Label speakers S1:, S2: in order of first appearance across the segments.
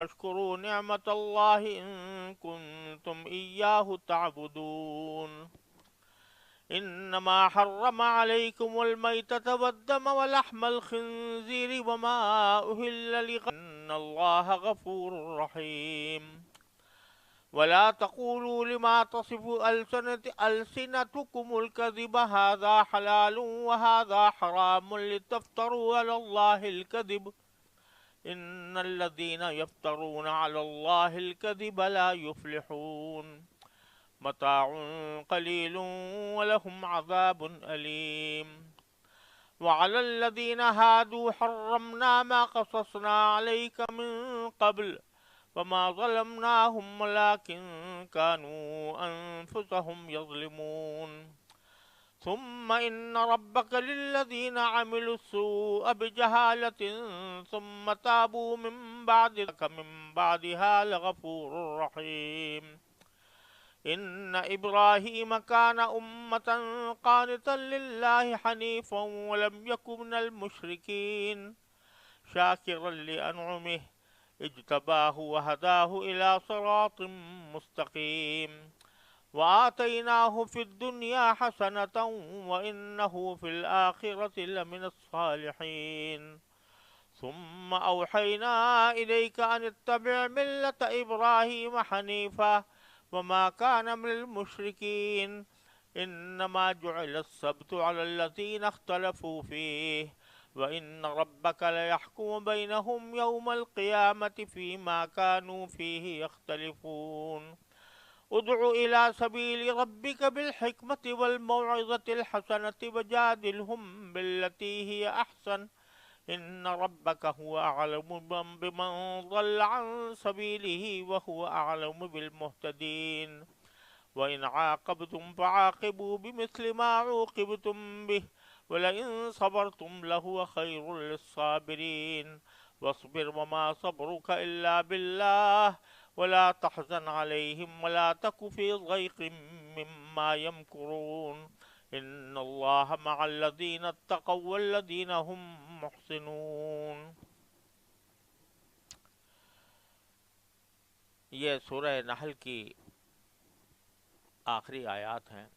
S1: واشكروا نعمة الله إن كنتم إياه تعبدون. إنما حرم عليكم الميتة والدم ولحم الخنزير وما أهل إن الله غفور رحيم. ولا تقولوا لما تصف ألسنتكم الكذب هذا حلال وهذا حرام لتفتروا على الله الكذب إن الذين يفترون على الله الكذب لا يفلحون. متاع قليل ولهم عذاب أليم. وعلى الذين هادوا حرمنا ما قصصنا عليك من قبل وما ظلمناهم ولكن كانوا أنفسهم يظلمون. ثم إن ربك للذين عملوا السوء بجهالة ثم تابوا من بعدها لغفور رحيم. إن إبراهيم كان أمة قانتا لله حنيفا ولم يكن من المشركين شاكرا لأنعمه اجتباه وهداه إلى صراط مستقيم. وآتيناه في الدنيا حسنة وإنه في الآخرة لمن الصالحين. ثم أوحينا إليك أن اتبع ملة إبراهيم حنيفا وما كان من المشركين. إنما جعل السبت على الذين اختلفوا فيه وإن ربك ليحكم بينهم يوم القيامة فيما كانوا فيه يختلفون. ادع إلى سبيل ربك بالحكمة والموعظة الحسنة وجادلهم بالتي هي أحسن إن ربك هو أعلم بمن ضل عن سبيله وهو أعلم بالمهتدين. وإن عاقبتم فعاقبوا بمثل ما عوقبتم به ولئن صبرتم لهو خير للصابرين. واصبر وما صبرك إلا بالله ولا تحزن عليهم ولا تك في ضيق مما يمكرون. إن الله مع الذين اتقوا والذين هم محسنون. یہ سورہ نحل کی آخری آیات ہیں،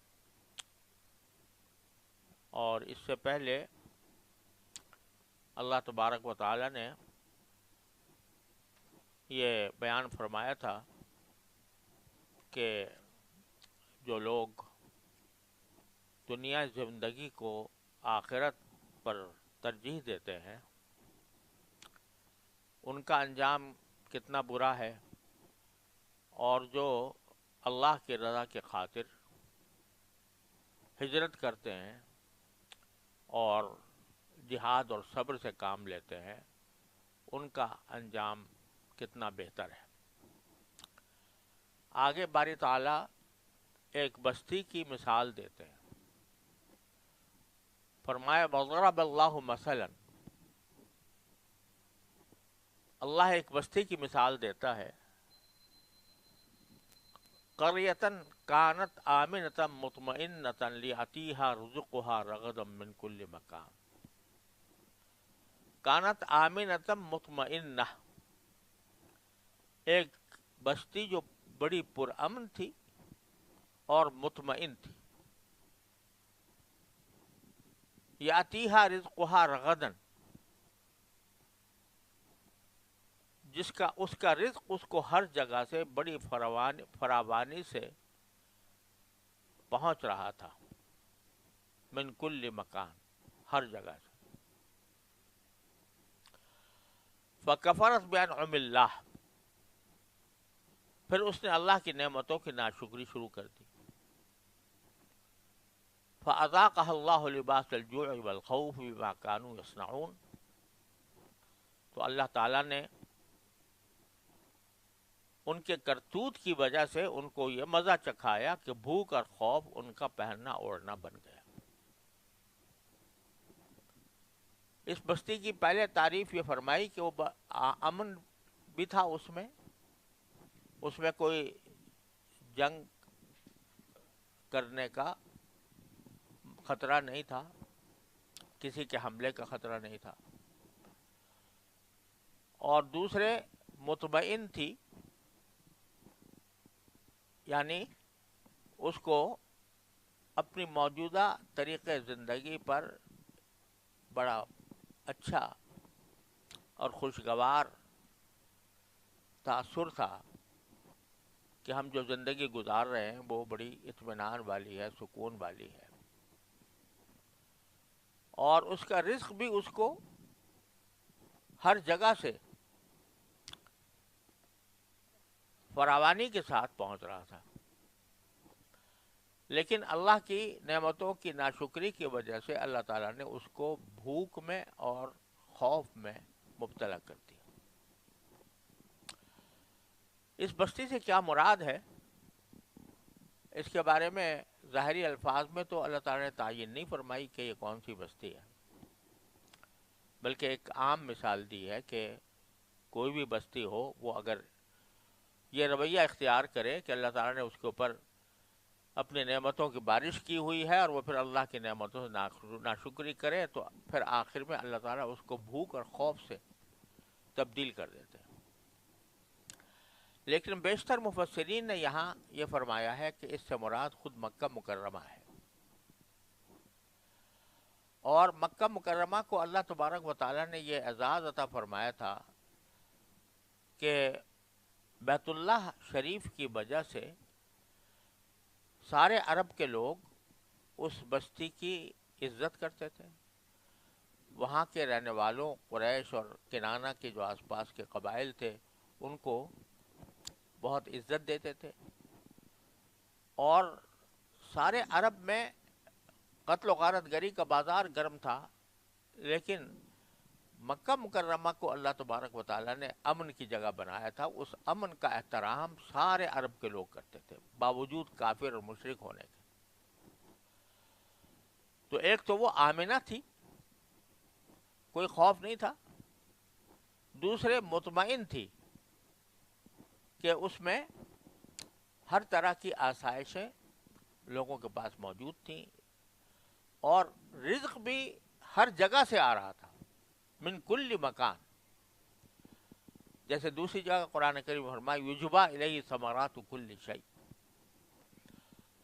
S1: اور اس سے پہلے اللہ تبارک و تعالی نے یہ بیان فرمایا تھا کہ جو لوگ دنیا زندگی کو آخرت پر ترجیح دیتے ہیں ان کا انجام کتنا برا ہے، اور جو اللہ کی رضا کے خاطر ہجرت کرتے ہیں اور جہاد اور صبر سے کام لیتے ہیں ان کا انجام کتنا بہتر ہے۔ آگے باری تعالیٰ ایک بستی کی مثال دیتے ہیں، فرمایا وضرب اللہ مثلا، اللہ ایک بستی کی مثال دیتا ہے، قریۃ کانت آمنۃ مطمئنۃ لیأتیہا رزقہا رغدا من کل مکان۔ کانت آمنۃ مطمئنہ، ایک بستی جو بڑی پرامن تھی اور مطمئن تھی، یاتیہا رزقہا رغدن، اس کا رزق اس کو ہر جگہ سے بڑی فراوانی سے پہنچ رہا تھا، من کل مکان، ہر جگہ سے۔ فکفرت بانعم اللہ، پھر اس نے اللہ کی نعمتوں کی ناشکری شروع کر دی۔ فأذاقها اللہ لباس الجوع والخوف بما كانوا يصنعون، تو اللہ تعالیٰ نے ان کے کرتوت کی وجہ سے ان کو یہ مزہ چکھایا کہ بھوک اور خوف ان کا پہننا اوڑھنا بن گیا۔ اس بستی کی پہلے تعریف یہ فرمائی کہ وہ امن بھی تھا، اس میں کوئی جنگ کرنے کا خطرہ نہیں تھا، کسی کے حملے کا خطرہ نہیں تھا، اور دوسرے مطمئن تھی، یعنی اس کو اپنی موجودہ طریقے زندگی پر بڑا اچھا اور خوشگوار تاثر تھا کہ ہم جو زندگی گزار رہے ہیں وہ بڑی اطمینان والی ہے، سکون والی ہے، اور اس کا رزق بھی اس کو ہر جگہ سے فراوانی کے ساتھ پہنچ رہا تھا۔ لیکن اللہ کی نعمتوں کی ناشکری کی وجہ سے اللہ تعالیٰ نے اس کو بھوک میں اور خوف میں مبتلا کر دیا۔ اس بستی سے کیا مراد ہے، اس کے بارے میں ظاہری الفاظ میں تو اللہ تعالیٰ نے تعین نہیں فرمائی کہ یہ کون سی بستی ہے، بلکہ ایک عام مثال دی ہے کہ کوئی بھی بستی ہو، وہ اگر یہ رویہ اختیار کرے کہ اللہ تعالیٰ نے اس کے اوپر اپنی نعمتوں کی بارش کی ہوئی ہے اور وہ پھر اللہ کی نعمتوں سے ناشکری کرے، تو پھر آخر میں اللہ تعالیٰ اس کو بھوک اور خوف سے تبدیل کر دیتے ہیں۔ لیکن بیشتر مفسرین نے یہاں یہ فرمایا ہے کہ اس سے مراد خود مکہ مکرمہ ہے، اور مکہ مکرمہ کو اللہ تبارک و تعالیٰ نے یہ اعزاز عطا فرمایا تھا کہ بیت اللہ شریف کی وجہ سے سارے عرب کے لوگ اس بستی کی عزت کرتے تھے، وہاں کے رہنے والوں قریش اور کنانہ کے جو آس پاس کے قبائل تھے ان کو بہت عزت دیتے تھے، اور سارے عرب میں قتل و غارت گری کا بازار گرم تھا، لیکن مکہ مکرمہ کو اللہ تبارک و تعالیٰ نے امن کی جگہ بنایا تھا۔ اس امن کا احترام سارے عرب کے لوگ کرتے تھے باوجود کافر اور مشرک ہونے کے۔ تو ایک تو وہ آمنہ تھی، کوئی خوف نہیں تھا، دوسرے مطمئن تھی کہ اس میں ہر طرح کی آسائشیں لوگوں کے پاس موجود تھیں، اور رزق بھی ہر جگہ سے آ رہا تھا، من کل مکان۔ جیسے دوسری جگہ قرآن کریم فرمایا یجبا الیہ ثمرات کل شیء،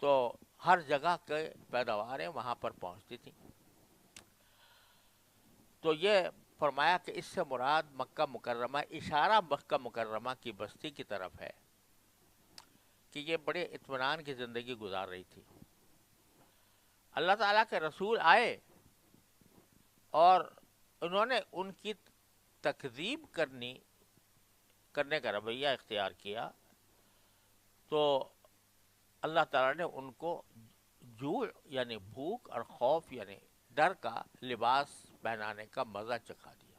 S1: تو ہر جگہ کے پیداواریں وہاں پر پہنچتی تھیں۔ تو یہ فرمایا کہ اس سے مراد مکہ مکرمہ، اشارہ مکہ مکرمہ کی بستی کی طرف ہے کہ یہ بڑے اطمینان کی زندگی گزار رہی تھی۔ اللہ تعالیٰ کے رسول آئے اور انہوں نے ان کی تکذیب کرنے کا رویہ اختیار کیا، تو اللہ تعالیٰ نے ان کو جوع یعنی بھوک اور خوف یعنی ڈر کا لباس پہنانے کا مزہ چکھا دیا۔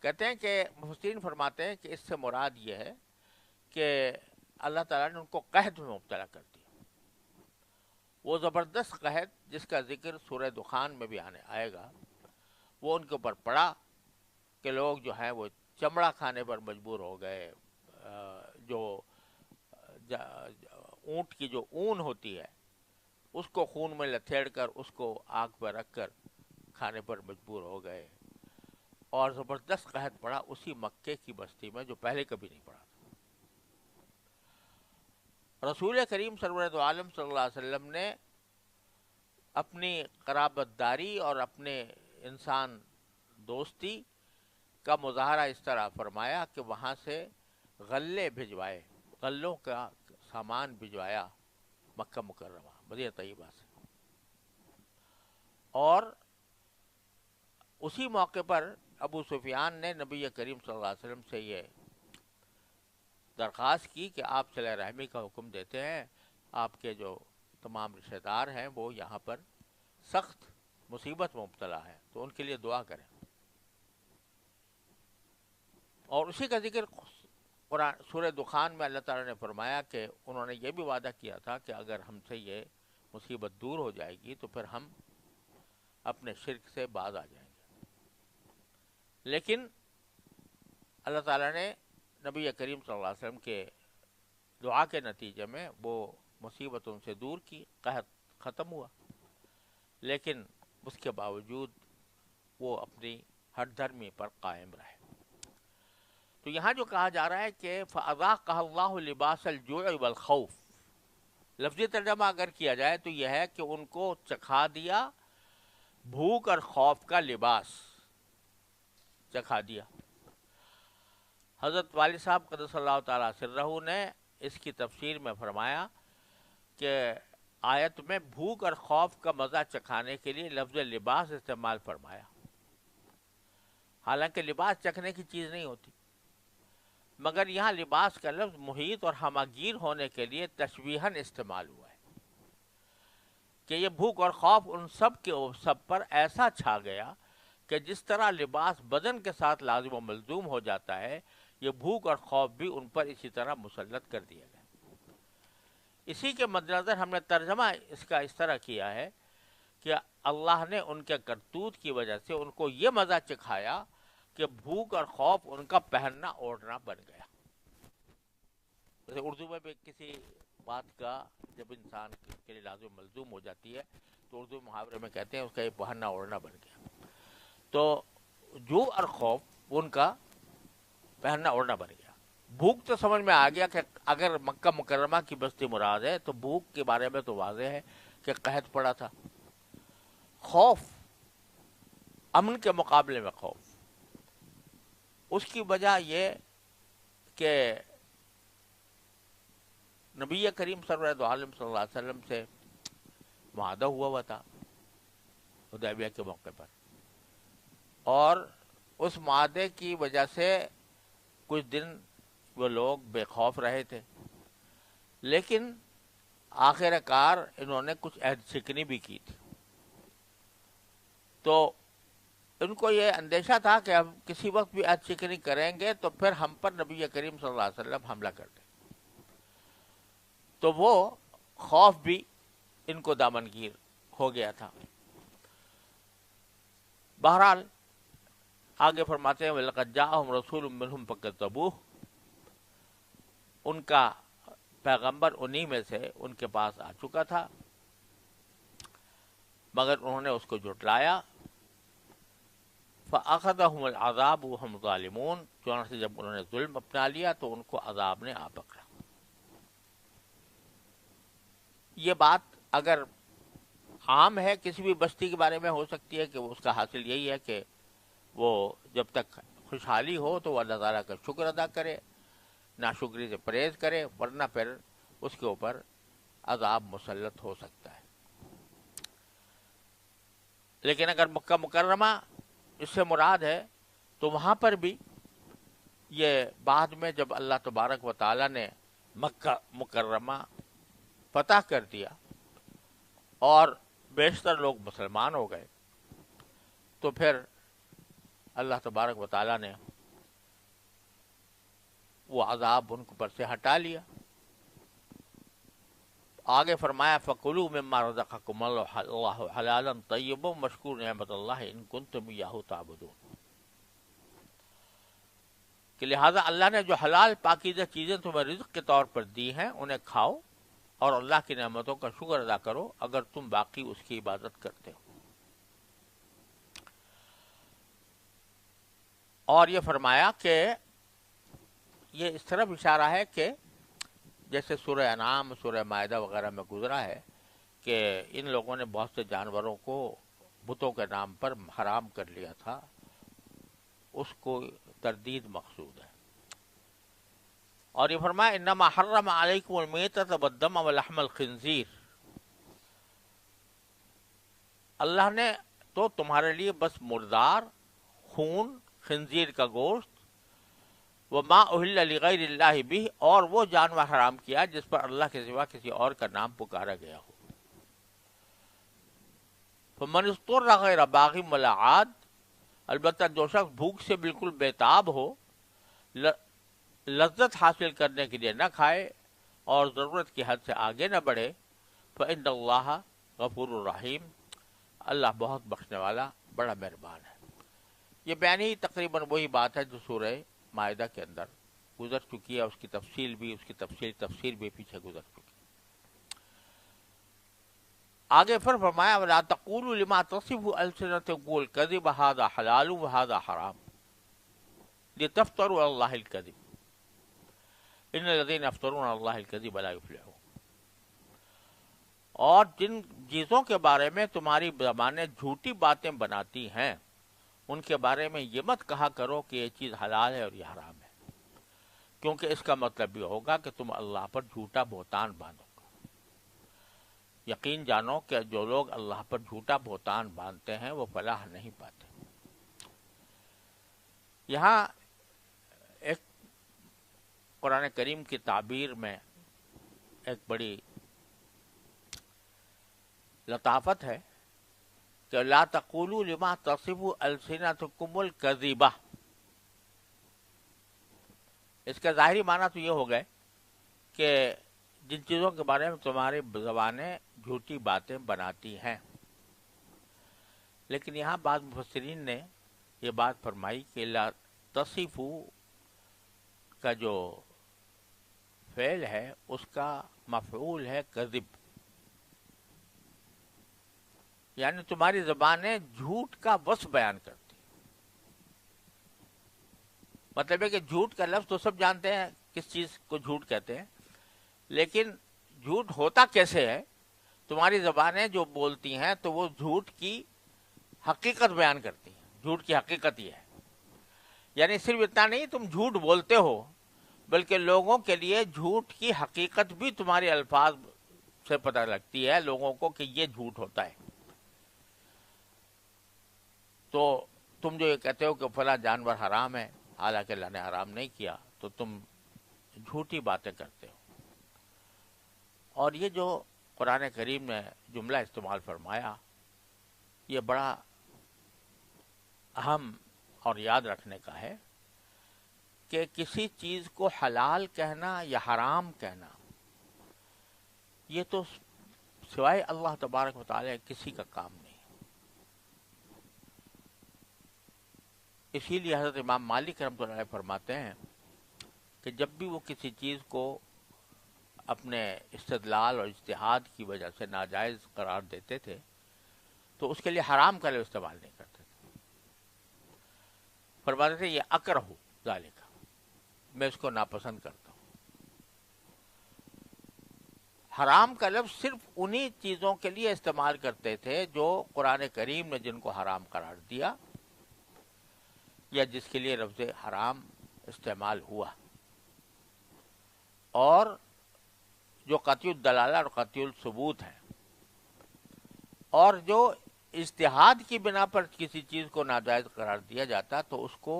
S1: کہتے ہیں کہ مفسرین فرماتے ہیں کہ اس سے مراد یہ ہے کہ اللہ تعالیٰ نے ان کو قحط میں مبتلا کر دیا، وہ زبردست قحط جس کا ذکر سورہ دخان میں بھی آئے گا، وہ ان کے اوپر پڑا کہ لوگ جو ہیں وہ چمڑا کھانے پر مجبور ہو گئے، جو اونٹ کی جو اون ہوتی ہے اس کو خون میں لتھیڑ کر اس کو آگ پر رکھ کر کھانے پر مجبور ہو گئے، اور زبردست قحط پڑا اسی مکے کی بستی میں جو پہلے کبھی نہیں پڑا تھا۔ رسول کریم سرورت عالم صلی اللہ علیہ وسلم نے اپنی قرابت داری اور اپنے انسان دوستی کا مظاہرہ اس طرح فرمایا کہ وہاں سے غلے بھجوائے، غلوں کا سامان بھجوایا مکہ مکرمہ مدینہ طیبہ سے، اور اسی موقع پر ابو سفیان نے نبی کریم صلی اللہ علیہ وسلم سے یہ درخواست کی کہ آپ صلہ رحمی کا حکم دیتے ہیں، آپ کے جو تمام رشتہ دار ہیں وہ یہاں پر سخت مصیبت میں مبتلا ہیں، تو ان کے لیے دعا کریں۔ اور اسی کا ذکر قرآن سورہ دخان میں اللہ تعالیٰ نے فرمایا کہ انہوں نے یہ بھی وعدہ کیا تھا کہ اگر ہم سے یہ مصیبت دور ہو جائے گی تو پھر ہم اپنے شرک سے باز آ جائیں گے۔ لیکن اللہ تعالیٰ نے نبی کریم صلی اللہ علیہ وسلم کے دعا کے نتیجے میں وہ مصیبت ان سے دور کی، قحط ختم ہوا، لیکن اس کے باوجود وہ اپنی ہٹ دھرمی پر قائم رہے۔ تو یہاں جو کہا جا رہا ہے کہ فَأَذَاقَهَا اللَّهُ لِبَاسَ الْجُوعِ وَالْخَوْفِ، لفظی ترجمہ اگر کیا جائے تو یہ ہے کہ ان کو چکھا دیا بھوک اور خوف کا لباس، چکھا دیا۔ حضرت والد صاحب قدس اللہ تعالیٰ سرہ نے اس کی تفسیر میں فرمایا کہ آیت میں بھوک اور خوف کا مزہ چکھانے کے لیے لفظ لباس استعمال فرمایا، حالانکہ لباس چکھنے کی چیز نہیں ہوتی، مگر یہاں لباس کا لفظ محیط اور ہماگیر ہونے کے لیے تشبیہاً استعمال ہوا ہے کہ یہ بھوک اور خوف ان سب پر ایسا چھا گیا کہ جس طرح لباس بدن کے ساتھ لازم و ملزوم ہو جاتا ہے، یہ بھوک اور خوف بھی ان پر اسی طرح مسلط کر دیا گیا۔ اسی کے مد نظر ہم نے ترجمہ اس کا اس طرح کیا ہے کہ اللہ نے ان کے کرتوت کی وجہ سے ان کو یہ مزہ چکھایا کہ بھوک اور خوف ان کا پہننا اوڑھنا بن گیا۔ جیسے اردو میں بھی کسی بات کا جب انسان کے لیے لازم ملزوم ہو جاتی ہے تو اردو محاورے میں کہتے ہیں اس کا یہ پہننا اوڑھنا بن گیا۔ تو جو اور خوف ان کا پہننا اوڑھنا بن گیا۔ بھوک تو سمجھ میں آ گیا کہ اگر مکہ مکرمہ کی بستی مراد ہے تو بھوک کے بارے میں تو واضح ہے کہ قحط پڑا تھا۔ خوف، امن کے مقابلے میں خوف، اس کی وجہ یہ کہ نبی کریم صلی اللہ علیہ وسلم سے معاہدہ ہوا تھا حدیبیہ کے موقع پر، اور اس معاہدے کی وجہ سے کچھ دن وہ لوگ بے خوف رہے تھے، لیکن آخر کار انہوں نے کچھ عہد شکنی بھی کی تھی۔ تو ان کو یہ اندیشہ تھا کہ ہم کسی وقت بھی عہد شکنی کریں گے تو پھر ہم پر نبی کریم صلی اللہ علیہ وسلم حملہ کر دیں، تو وہ خوف بھی ان کو دامنگیر ہو گیا تھا۔ بہرحال آگے فرماتے ہیں وَلَقَدْ جَاءَهُمْ رَسُولٌ مِّنْهُمْ فَكَذَّبُوهُ، ان کا پیغمبر انہی میں سے ان کے پاس آ چکا تھا مگر انہوں نے اس کو جھٹلایا۔ فَأَخَذَهُمُ الْعَذَابُ وَهُمْ ظَالِمُونَ، چنانچہ جب انہوں نے ظلم اپنا لیا تو ان کو عذاب نے آ پکڑا۔ یہ بات اگر عام ہے کسی بھی بستی کے بارے میں ہو سکتی ہے کہ اس کا حاصل یہی ہے کہ وہ جب تک خوشحالی ہو تو وہ اللہ تعالیٰ کا شکر ادا کرے، ناشکری سے پرہیز کرے، ورنہ پھر اس کے اوپر عذاب مسلط ہو سکتا ہے۔ لیکن اگر مکہ مکرمہ اس سے مراد ہے تو وہاں پر بھی یہ بعد میں جب اللہ تبارک و تعالیٰ نے مکہ مکرمہ فتح کر دیا اور بیشتر لوگ مسلمان ہو گئے تو پھر اللہ تبارک و تعالیٰ نے وہ عذاب ان پر سے ہٹا لیا۔ آگے فرمایا فَكُلُوا مِمَّا رَزَقَكُمُ اللَّهُ حَلَالًا طَيِّبًا وَاشْكُرُوا نِعْمَتَ اللَّهِ إِن كُنتُمْ إِيَّاهُ تَعْبُدُونَ، کہ لہٰذا اللہ نے جو حلال پاکیزہ چیزیں تمہیں رزق کے طور پر دی ہیں انہیں کھاؤ اور اللہ کی نعمتوں کا شکر ادا کرو اگر تم باقی اس کی عبادت کرتے ہو۔ اور یہ فرمایا کہ یہ اس طرف اشارہ ہے کہ جیسے سورہ انعام، سورہ مائدہ وغیرہ میں گزرا ہے کہ ان لوگوں نے بہت سے جانوروں کو بتوں کے نام پر حرام کر لیا تھا، اس کو تردید مقصود ہے۔ اور یہ فرمایا انما حرم علیکم المیتۃ والدم ولحم الخنزیر، اللہ نے تو تمہارے لیے بس مردار، خون، خنزیر کا گوشت، وما اہل لغیر اللہ بہ، اور وہ جانور حرام کیا جس پر اللہ کے سوا کسی اور کا نام پکارا گیا ہو۔ فمن اضطر غیر باغ ولا عاد، البتہ جو شخص بھوک سے بالکل بے تاب ہو، لذت حاصل کرنے کے لیے نہ کھائے اور ضرورت کی حد سے آگے نہ بڑھے، فإن اللہ غفور الرحیم، اللہ بہت بخشنے والا بڑا مہربان ہے۔ یہ بیانی تقریباً وہی بات ہے جو سورہ مائدہ کے اندر گزر چکی ہے، اس کی تفصیل بھی پیچھے گزر چکی۔ آگے پھر فرمایا وَلَا تَقُولُوا لِمَا تَصِفُ أَلْسِنَتُكُمُ الْكَذِبَ هَذَا حَلَالٌ وَهَذَا حَرَامٌ، لتفتروا علی اللہ الکذب ان الذین یفترون علی اللہ الکذب لا یفلحون. اور جن چیزوں کے بارے میں تمہاری زبانیں جھوٹی باتیں بناتی ہیں ان کے بارے میں یہ مت کہا کرو کہ یہ چیز حلال ہے اور یہ حرام ہے، کیونکہ اس کا مطلب یہ ہوگا کہ تم اللہ پر جھوٹا بہتان باندھو گے. یقین جانو کہ جو لوگ اللہ پر جھوٹا بہتان باندھتے ہیں وہ فلاح نہیں پاتے. یہاں ایک قرآن کریم کی تعبیر میں ایک بڑی لطافت ہے کہ لا تقولوا لما تصف السنتکم الکذبہ. اس کا ظاہری معنی تو یہ ہو گئے کہ جن چیزوں کے بارے میں تمہاری زبانیں جھوٹی باتیں بناتی ہیں. لیکن یہاں بعض مفسرین نے یہ بات فرمائی کہ لا تصفو کا جو فعل ہے اس کا مفعول ہے کذب، یعنی تمہاری زبانیں جھوٹ کا وصف بیان کرتی. مطلب ہے کہ جھوٹ کا لفظ تو سب جانتے ہیں کس چیز کو جھوٹ کہتے ہیں، لیکن جھوٹ ہوتا کیسے ہے. تمہاری زبانیں جو بولتی ہیں تو وہ جھوٹ کی حقیقت بیان کرتی ہیں. جھوٹ کی حقیقت یہ ہے، یعنی صرف اتنا نہیں تم جھوٹ بولتے ہو بلکہ لوگوں کے لیے جھوٹ کی حقیقت بھی تمہارے الفاظ سے پتہ لگتی ہے لوگوں کو کہ یہ جھوٹ ہوتا ہے. تو تم جو یہ کہتے ہو کہ فلاں جانور حرام ہے حالانکہ اللہ نے حرام نہیں کیا تو تم جھوٹی باتیں کرتے ہو. اور یہ جو قرآن کریم نے جملہ استعمال فرمایا یہ بڑا اہم اور یاد رکھنے کا ہے کہ کسی چیز کو حلال کہنا یا حرام کہنا یہ تو سوائے اللہ تبارک و تعالی کسی کا کام نہیں. اسی لیے حضرت امام مالک رحمۃ اللہ علیہ فرماتے ہیں کہ جب بھی وہ کسی چیز کو اپنے استدلال اور اجتہاد کی وجہ سے ناجائز قرار دیتے تھے تو اس کے لیے حرام کا لفظ استعمال نہیں کرتے تھے. فرماتے تھے یہ اکرہ ذالک، میں اس کو ناپسند کرتا ہوں. حرام کا لفظ صرف انہی چیزوں کے لیے استعمال کرتے تھے جو قرآن کریم نے جن کو حرام قرار دیا یا جس کے لیے لفظ حرام استعمال ہوا، اور جو قطعی الدلالہ اور قطعی الثبوت ہیں، اور جو اجتہاد کی بنا پر کسی چیز کو ناجائز قرار دیا جاتا تو اس کو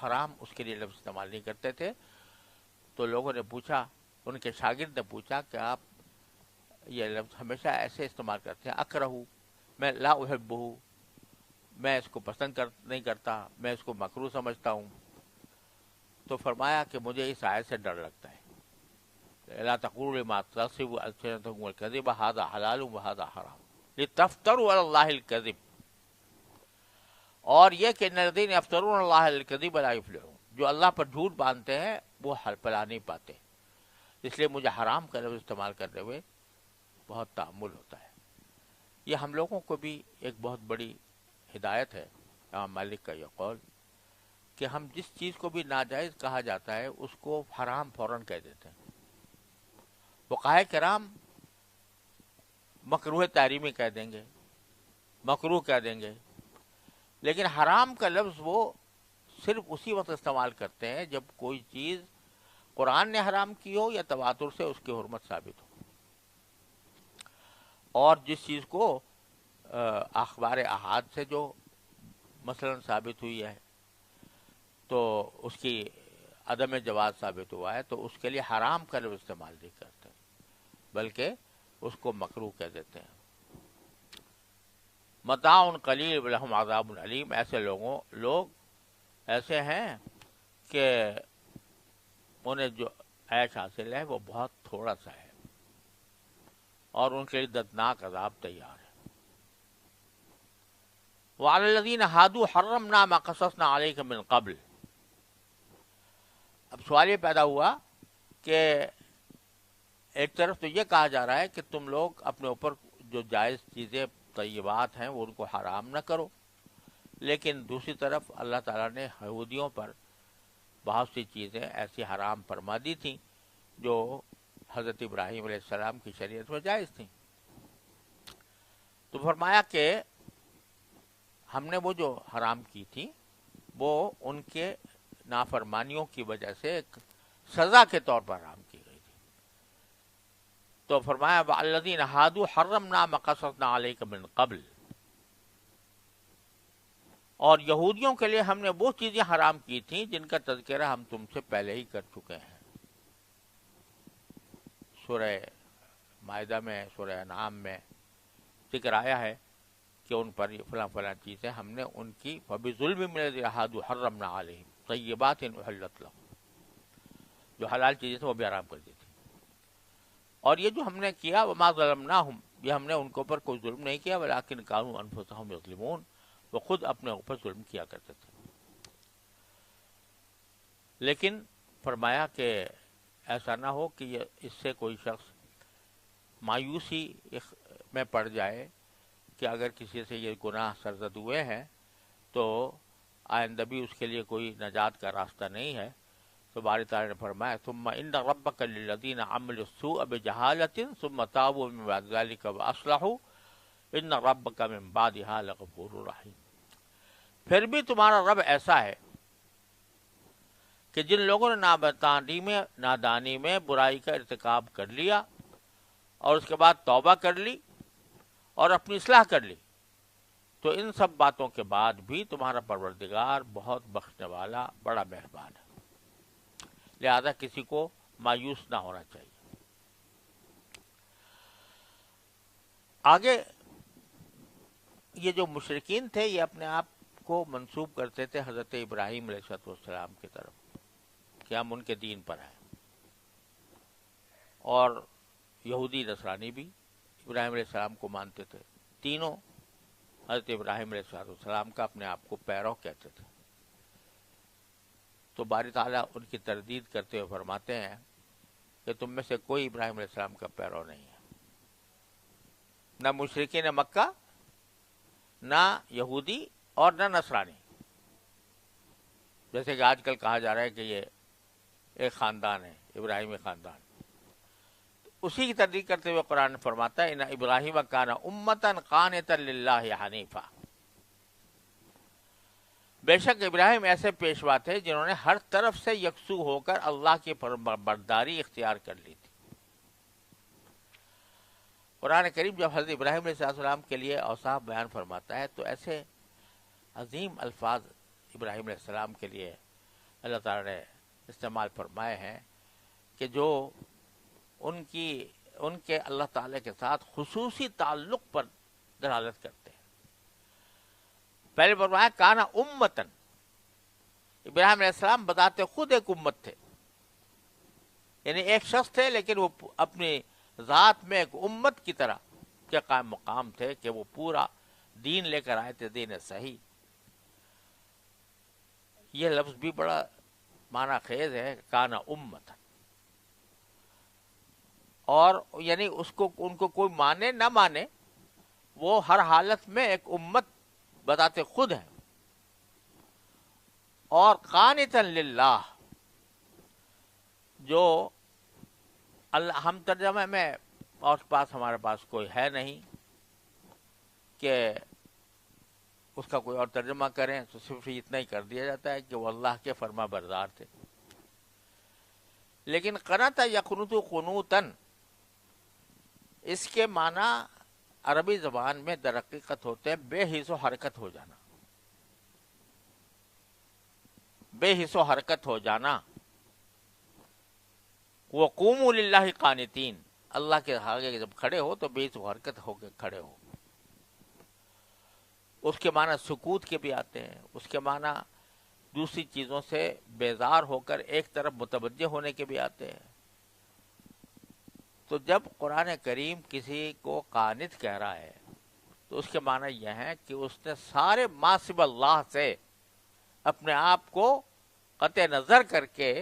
S1: حرام اس کے لیے لفظ استعمال نہیں کرتے تھے. تو لوگوں نے پوچھا، ان کے شاگرد نے پوچھا کہ آپ یہ لفظ ہمیشہ ایسے استعمال کرتے ہیں، اکرہ، میں لا احبہ، میں اس کو پسند نہیں کرتا، میں اس کو مکروہ سمجھتا ہوں. تو فرمایا کہ مجھے اس آیت سے ڈر لگتا ہے، لا تقولوا لما تصف السنتکم الکذب ھذا حلال وھذا حرام لتفتروا علی اللہ الکذب. اور یہ کہ ان الذین یفترون علی اللہ الکذب لا یفلحون، جو اللہ پر جھوٹ باندھتے ہیں وہ فلاح نہیں پاتے. اس لیے مجھے حرام کا لفظ استعمال کرتے ہوئے بہت تأمل ہوتا ہے. یہ ہم لوگوں کو بھی ایک بہت بڑی ہدایت ہے امام مالک کا یہ قول کہ ہم جس چیز کو بھی ناجائز کہا جاتا ہے اس کو حرام فوراً کہہ دیتے ہیں. فقہاء کرام مکروہ تحریمی کہہ دیں گے، مکروہ کہہ دیں گے، لیکن حرام کا لفظ وہ صرف اسی وقت استعمال کرتے ہیں جب کوئی چیز قرآن نے حرام کی ہو یا تواتر سے اس کی حرمت ثابت ہو. اور جس چیز کو اخبار احاد سے جو مثلا ثابت ہوئی ہے تو اس کی عدم جواز ثابت ہوا ہے تو اس کے لیے حرام کا لفظ استعمال نہیں کرتے بلکہ اس کو مکروہ کہہ دیتے ہیں. متاع قلیل ولہم عذاب علیم، ایسے لوگ ایسے ہیں کہ انہیں جو عیش حاصل ہے وہ بہت تھوڑا سا ہے اور ان کے لیے دردناک عذاب تیار ہے. وعلی الذین ہادوا حرمنا ما قصصنا علیک من قبل. اب سوال یہ پیدا ہوا کہ ایک طرف تو یہ کہا جا رہا ہے کہ تم لوگ اپنے اوپر جو جائز چیزیں طیبات ہیں وہ ان کو حرام نہ کرو، لیکن دوسری طرف اللہ تعالیٰ نے یہودیوں پر بہت سی چیزیں ایسی حرام فرما دی تھیں جو حضرت ابراہیم علیہ السلام کی شریعت میں جائز تھیں. تو فرمایا کہ ہم نے وہ جو حرام کی تھی وہ ان کے نافرمانیوں کی وجہ سے ایک سزا کے طور پر حرام کی گئی تھی. تو فرمایا وَالَّذِينَ هَادُوا حَرَّمْنَا مَا قَصَصْنَا عَلَيْكَ مِن قَبْلُ، اور یہودیوں کے لیے ہم نے وہ چیزیں حرام کی تھیں جن کا تذکرہ ہم تم سے پہلے ہی کر چکے ہیں. سورہ مائدہ میں، سورہ انعام میں ذکر آیا ہے کہ ان پر فلاں فلاں چیزیں ہم نے ان کی فَبِظُلْمٍ مِّنَ الَّذِينَ هَادُوا حَرَّمْنَا عَلَيْهِمْ طَيِّبَاتٍ أُحِلَّتْ لَهُمْ، جو حلال چیزیں تھیں وہ بھی حرام کر دی تھی. اور یہ جو ہم نے کیا وَمَا ظَلَمْنَاهُمْ، یہ ہم نے ان کے اوپر کوئی ظلم نہیں کیا، وَلَٰكِنْ كَانُوا أَنفُسَهُمْ يَظْلِمُونَ، وہ خود اپنے اوپر ظلم کیا کرتے تھے. لیکن فرمایا کہ ایسا نہ ہو کہ اس سے کوئی شخص مایوسی میں پڑ جائے کہ اگر کسی سے یہ گناہ سرزد ہوئے ہیں تو آئندہ بھی اس کے لیے کوئی نجات کا راستہ نہیں ہے. تو باری تعالیٰ نے فرمایا ثم ان ربک للذین عملوا السوء بجہالۃ ثم تابوا من بعد ذلک واصلحوا ان ربک من بعدها لغفور رحیم. پھر بھی تمہارا رب ایسا ہے کہ جن لوگوں نے نادانی میں برائی کا ارتکاب کر لیا اور اس کے بعد توبہ کر لی اور اپنی اصلاح کر لی، تو ان سب باتوں کے بعد بھی تمہارا پروردگار بہت بخشنے والا بڑا مہربان ہے. لہذا کسی کو مایوس نہ ہونا چاہیے. آگے یہ جو مشرکین تھے یہ اپنے آپ کو منسوب کرتے تھے حضرت ابراہیم علیہ السلام کی طرف کہ ہم ان کے دین پر ہیں، اور یہودی نصرانی بھی ابراہیم علیہ السلام کو مانتے تھے. تینوں حضرت ابراہیم علیہ السلام کا اپنے آپ کو پیرو کہتے تھے. تو باری تعالیٰ ان کی تردید کرتے ہوئے فرماتے ہیں کہ تم میں سے کوئی ابراہیم علیہ السلام کا پیرو نہیں ہے، نہ مشرکین مکہ، نہ یہودی اور نہ نصرانی. جیسے کہ آج کل کہا جا رہا ہے کہ یہ ایک خاندان ہے، ابراہیمی خاندان. اسی کی تردید کرتے ہوئے قرآن فرماتا ہے ان ابراہیم کان امۃ قانتا للہ حنیفا، بے شک ابراہیم ایسے پیشوا تھے جنہوں نے ہر طرف سے یکسو ہو کر اللہ کی فرمانبرداری اختیار کر لی تھی. قرآن کریم جب حضرت ابراہیم علیہ السلام کے لیے اوصاف بیان فرماتا ہے تو ایسے عظیم الفاظ ابراہیم علیہ السلام کے لیے اللہ تعالیٰ نے استعمال فرمائے ہیں کہ جو ان کے اللہ تعالیٰ کے ساتھ خصوصی تعلق پر دلالت کرتے ہیں. پہلے فرمایا کانا امتن، ابراہیم علیہ السلام بتاتے خود ایک امت تھے، یعنی ایک شخص تھے لیکن وہ اپنی ذات میں ایک امت کی طرح کے قائم مقام تھے کہ وہ پورا دین لے کر آئے تھے، دین صحیح. یہ لفظ بھی بڑا معنی خیز ہے، کانا امت، اور یعنی ان کو کوئی مانے نہ مانے وہ ہر حالت میں ایک امت بتاتے خود ہیں. اور قانتا للہ، جو اللہ، ہم ترجمے میں اور ہمارے پاس کوئی ہے نہیں کہ اس کا کوئی اور ترجمہ کریں، تو صرف اتنا ہی کر دیا جاتا ہے کہ وہ اللہ کے فرما بردار تھے. لیکن قنت یقنت قنوتاً، اس کے معنی عربی زبان میں در حقیقت ہوتے ہیں بے حس و حرکت ہو جانا، بے حس و حرکت ہو جانا. وقوموا للہ قانتین، اللہ کے آگے جب کھڑے ہو تو بے حس و حرکت ہو کے کھڑے ہو. اس کے معنی سکوت کے بھی آتے ہیں، اس کے معنی دوسری چیزوں سے بیزار ہو کر ایک طرف متوجہ ہونے کے بھی آتے ہیں. تو جب قرآن کریم کسی کو قانت کہہ رہا ہے تو اس کے معنی یہ ہے کہ اس نے سارے ما سوی اللہ سے اپنے آپ کو قطع نظر کر کے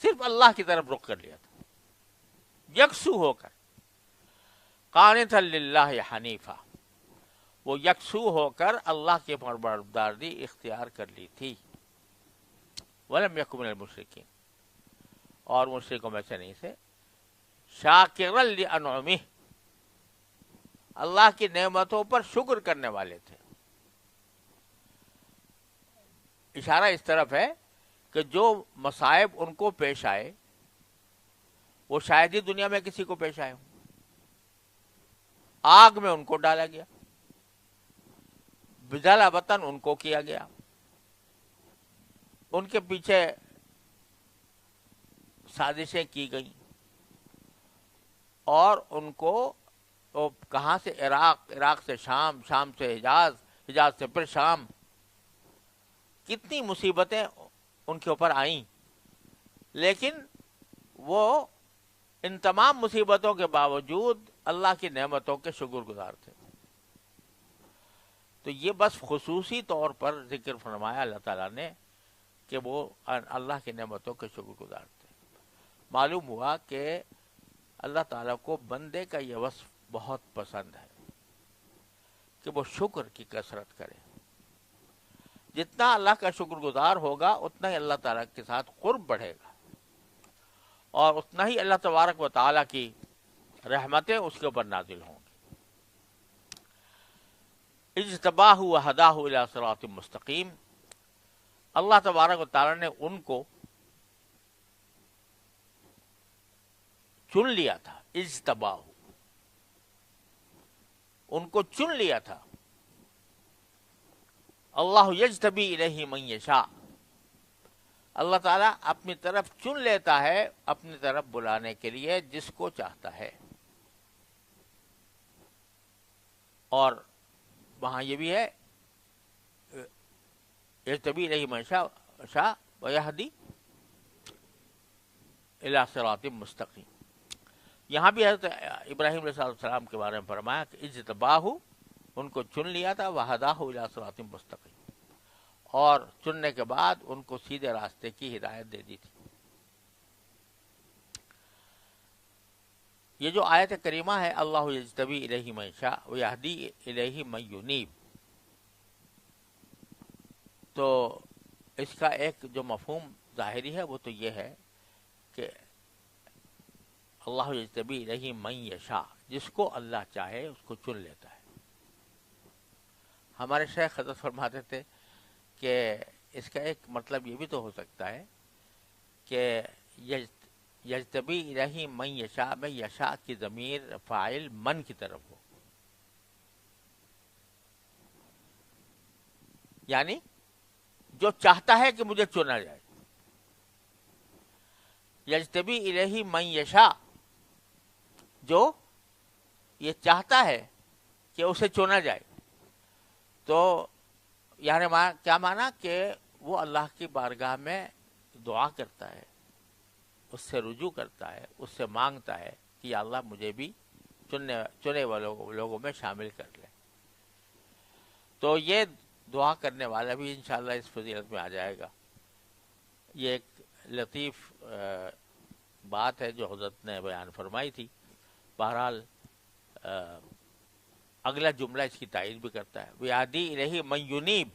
S1: صرف اللہ کی طرف رخ کر لیا تھا، یکسو ہو کر. قانتا للہ حنیفا، وہ یکسو ہو کر اللہ کی فرمانبرداری اختیار کر لی تھی. ولم یکن من المشرکین، اور مشرکوں میں سے نہیں تھے. شاکرا لانعمہ، اللہ کی نعمتوں پر شکر کرنے والے تھے. اشارہ اس طرف ہے کہ جو مصائب ان کو پیش آئے وہ شاید ہی دنیا میں کسی کو پیش آئے ہوں. آگ میں ان کو ڈالا گیا، بجالا وطن ان کو کیا گیا، ان کے پیچھے سازشیں کی گئیں، اور ان کو کہاں سے عراق سے شام، شام سے حجاز، حجاز سے پھر شام، کتنی مصیبتیں ان کے اوپر آئیں، لیکن وہ ان تمام مصیبتوں کے باوجود اللہ کی نعمتوں کے شکر گزار تھے. تو یہ بس خصوصی طور پر ذکر فرمایا اللہ تعالیٰ نے کہ وہ اللہ کی نعمتوں کے شکر گزار تھے. معلوم ہوا کہ اللہ تعالیٰ کو بندے کا یہ وصف بہت پسند ہے کہ وہ شکر کی کثرت کرے. جتنا اللہ کا شکر گزار ہوگا اتنا ہی اللہ تعالیٰ کے ساتھ قرب بڑھے گا، اور اتنا ہی اللہ تبارک و تعالیٰ کی رحمتیں اس کے اوپر نازل ہوں گی. اجتباہ و ہداہ الی صراط مستقیم، اللہ تبارک و تعالیٰ نے ان کو چن لیا تھا. اجتباہ، ان کو چن لیا تھا. اللہ یجتبی الیہ من یشاء، اللہ تعالیٰ اپنی طرف چن لیتا ہے اپنی طرف بلانے کے لیے جس کو چاہتا ہے. اور وہاں یہ بھی ہے یجتبی الیہ من یشاء ویہدی الی صراط مستقیم. یہاں بھی حضرت ابراہیم علیہ السلام کے بارے میں فرمایا کہ اجتباہ، ان کو چن لیا تھا، وہداہ الی صراط مستقیم، اور چننے کے بعد ان کو سیدھے راستے کی ہدایت دے دی تھی. یہ جو آیت کریمہ ہے اللہ یجتبی الیہ من یشاء ویہدی الیہ من ینیب، تو اس کا ایک جو مفہوم ظاہری ہے وہ تو یہ ہے کہ اللہ یجتبی الیہ من یشاء، جس کو اللہ چاہے اس کو چن لیتا ہے. ہمارے شیخ حضرت فرماتے تھے کہ اس کا ایک مطلب یہ بھی تو ہو سکتا ہے کہ یجتبی الیہ من یشاء میں یشاء کی ضمیر فاعل من کی طرف ہو، یعنی جو چاہتا ہے کہ مجھے چنا جائے. یجتبی الیہ من یشاء، جو یہ چاہتا ہے کہ اسے چنا جائے. تو یعنی کیا مانا کہ وہ اللہ کی بارگاہ میں دعا کرتا ہے، اس سے رجوع کرتا ہے، اس سے مانگتا ہے کہ یا اللہ مجھے بھی چنے والوں لوگوں میں شامل کر لے. تو یہ دعا کرنے والا بھی انشاءاللہ اس فضیلت میں آ جائے گا. یہ ایک لطیف بات ہے جو حضرت نے بیان فرمائی تھی. بہرحال اگلا جملہ اس کی تائید بھی کرتا ہے، ویہدی الیہ من ینیب،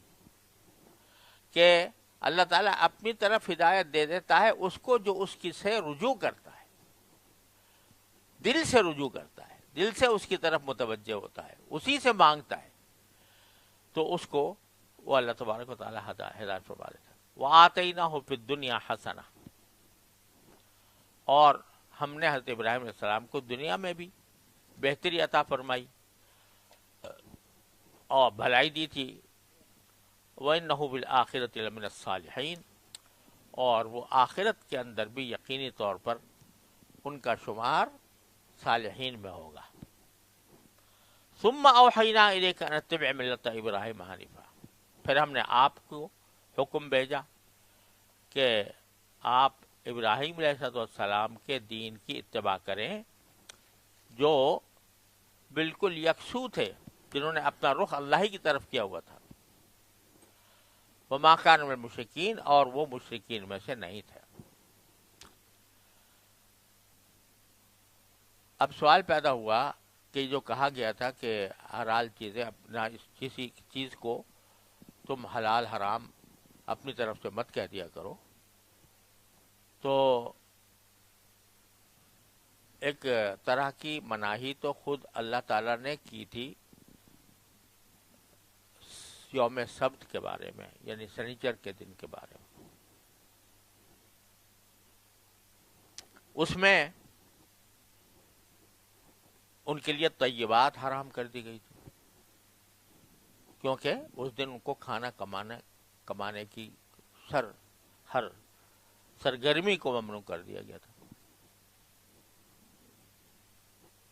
S1: کہ اللہ تعالیٰ اپنی طرف ہدایت دے دیتا ہے اس کو جو اس کی سے رجوع کرتا ہے، دل سے رجوع کرتا ہے، دل سے اس کی طرف متوجہ ہوتا ہے، اسی سے مانگتا ہے، تو اس کو وہ اللہ تبارک و تعالیٰ ہدایت فرما دیتا ہے. وَآتَيْنَاهُ فِي الدُّنْيَا حَسَنَةً، اور ہم نے حضرت ابراہیم علیہ السلام کو دنیا میں بھی بہتری عطا فرمائی اور بھلائی دی تھی. وَإِنَّهُ بِالْآخِرَةِ لَمِنَ الصَّالِحِينَ، اور وہ آخرت کے اندر بھی یقینی طور پر ان کا شمار صالحین میں ہوگا. ثُمَّ أَوْحَيْنَا إِلَيْكَ أَنِ اتَّبِعْ مِلَّةَ إِبْرَاهِيمَ حَنِيفًا، پھر ہم نے آپ کو حکم بھیجا کہ آپ ابراہیم علیہ السلام کے دین کی اتباع کریں جو بالکل یکسو تھے، جنہوں نے اپنا رخ اللہ ہی کی طرف کیا ہوا تھا. وَمَا كَانَ مِنَ الْمُشْرِكِينَ، اور وہ مشرکین میں سے نہیں تھے. اب سوال پیدا ہوا کہ جو کہا گیا تھا کہ حلال چیزیں اپنا کسی چیز کو تم حلال حرام اپنی طرف سے مت کہہ دیا کرو، تو ایک طرح کی مناہی تو خود اللہ تعالیٰ نے کی تھی یوم سبت کے بارے میں، یعنی سنیچر کے دن کے بارے میں. اس میں ان کے لیے طیبات حرام کر دی گئی تھی، کیونکہ اس دن ان کو کھانا کمانے کی ہر سرگرمی کو ممنوع کر دیا گیا تھا.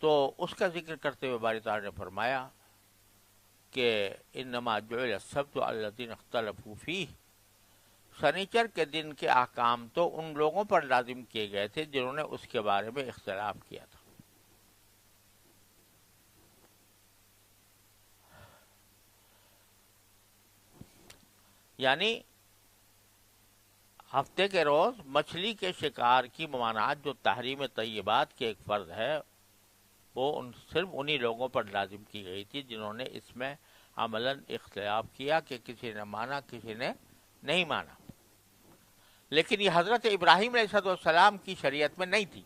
S1: تو اس کا ذکر کرتے ہوئے باری تعالیٰ نے فرمایا کہ انما جعل السبت علی الذین اختلفوا فیہ، سنیچر کے دن کے احکام تو ان لوگوں پر لازم کیے گئے تھے جنہوں نے اس کے بارے میں اختلاف کیا تھا. یعنی ہفتے کے روز مچھلی کے شکار کی ممانعت جو تحریم طیبات کے ایک فرض ہے، وہ صرف انہی لوگوں پر لازم کی گئی تھی جنہوں نے اس میں عملاً اختلاف کیا کہ کسی نے مانا کسی نے نہیں مانا. لیکن یہ حضرت ابراہیم علیہ السلام کی شریعت میں نہیں تھی،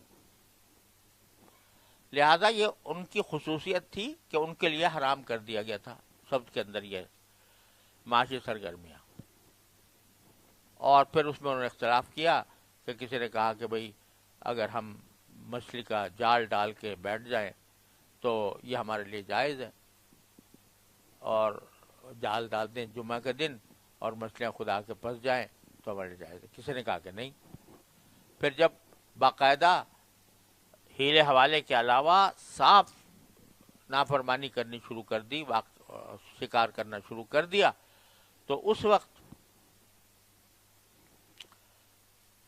S1: لہذا یہ ان کی خصوصیت تھی کہ ان کے لیے حرام کر دیا گیا تھا سبت کے اندر یہ معاشی سرگرمیاں. اور پھر اس میں انہوں نے اختلاف کیا کہ کسی نے کہا کہ بھئی اگر ہم مچھلی کا جال ڈال کے بیٹھ جائیں تو یہ ہمارے لیے جائز ہے، اور جال ڈال دیں جمعہ کے دن اور مچھلیاں خدا کے پھنس جائیں تو ہمارے لیے جائز ہے. کسی نے کہا کہ نہیں. پھر جب باقاعدہ ہیلے حوالے کے علاوہ صاف نافرمانی کرنی شروع کر دی، شکار کرنا شروع کر دیا، تو اس وقت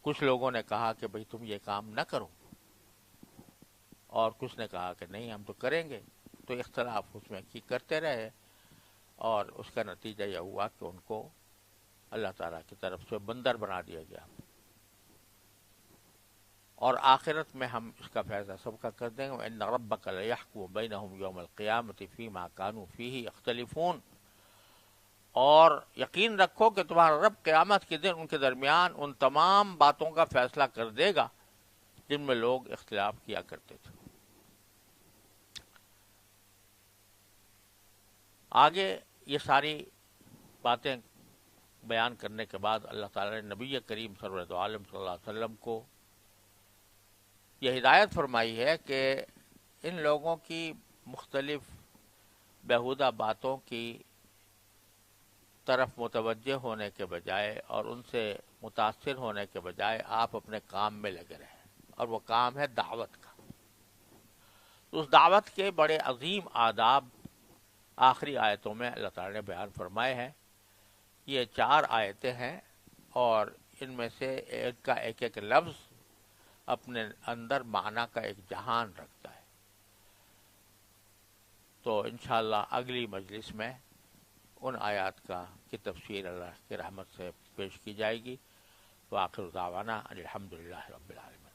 S1: کچھ لوگوں نے کہا کہ بھئی تم یہ کام نہ کرو، اور کچھ نے کہا کہ نہیں ہم تو کریں گے. تو اختلاف اس میں کی کرتے رہے، اور اس کا نتیجہ یہ ہوا کہ ان کو اللہ تعالیٰ کی طرف سے بندر بنا دیا گیا. اور آخرت میں ہم اس کا فیصلہ سب کا کر دیں گے. وَإِنَّ رَبَّكَ لَيَحْكُمُ بَيْنَهُمْ يَوْمَ الْقِيَامَةِ فِيمَا كَانُوا فِيهِ يَخْتَلِفُونَ. اور یقین رکھو کہ تمہارا رب قیامت کے دن ان کے درمیان ان تمام باتوں کا فیصلہ کر دے گا جن میں لوگ اختلاف کیا کرتے تھے. آگے یہ ساری باتیں بیان کرنے کے بعد اللہ تعالیٰ نے نبی کریم سرورت عالم صلی اللہ علیہ وسلم کو یہ ہدایت فرمائی ہے کہ ان لوگوں کی مختلف بیہودہ باتوں کی طرف متوجہ ہونے کے بجائے اور ان سے متاثر ہونے کے بجائے آپ اپنے کام میں لگے رہیں، اور وہ کام ہے دعوت کا. تو اس دعوت کے بڑے عظیم آداب آخری آیتوں میں اللہ تعالیٰ نے بیان فرمائے ہیں. یہ 4 آیتیں ہیں، اور ان میں سے ایک کا ایک ایک لفظ اپنے اندر معنی کا ایک جہان رکھتا ہے. تو انشاءاللہ اگلی مجلس میں ان آیات کی تفسیر اللہ کی رحمت سے پیش کی جائے گی. وآخر دعوانا الحمدللہ رب العالمین.